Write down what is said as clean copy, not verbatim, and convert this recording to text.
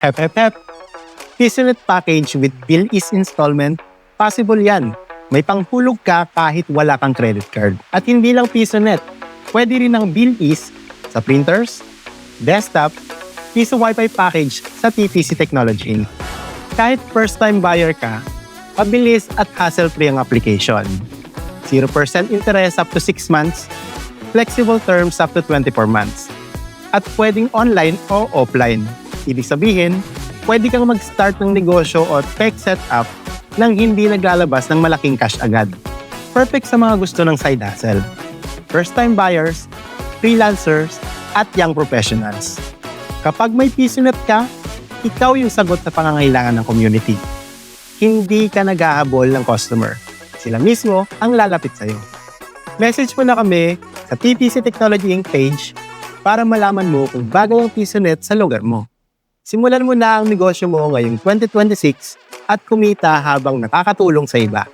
Hep hep hep! PisoNet package with bill is installment, possible yan. May panghulog ka kahit wala kang credit card. At hindi lang PisoNet, pwede rin ang bill is sa printers, desktop, Piso Wi-Fi package sa TTC Technology Inc. Kahit first-time buyer ka, mabilis at hassle-free ang application. 0% interest up to 6 months, flexible terms up to 24 months. At pwedeng online o offline. Ibig sabihin, pwede kang mag-start ng negosyo o tech setup nang hindi naglalabas ng malaking cash agad. Perfect sa mga gusto ng side hustle. First-time buyers, freelancers, at young professionals. Kapag may PisoNet ka, ikaw yung sagot sa pangangailangan ng community. Hindi ka naghahabol ng customer. Sila mismo ang lalapit sa'yo. Message mo na kami sa TTC Technology Inc. page para malaman mo kung bagay ang PisoNet sa lugar mo. Simulan mo na ang negosyo mo ngayong 2026 at kumita habang nakakatulong sa iba.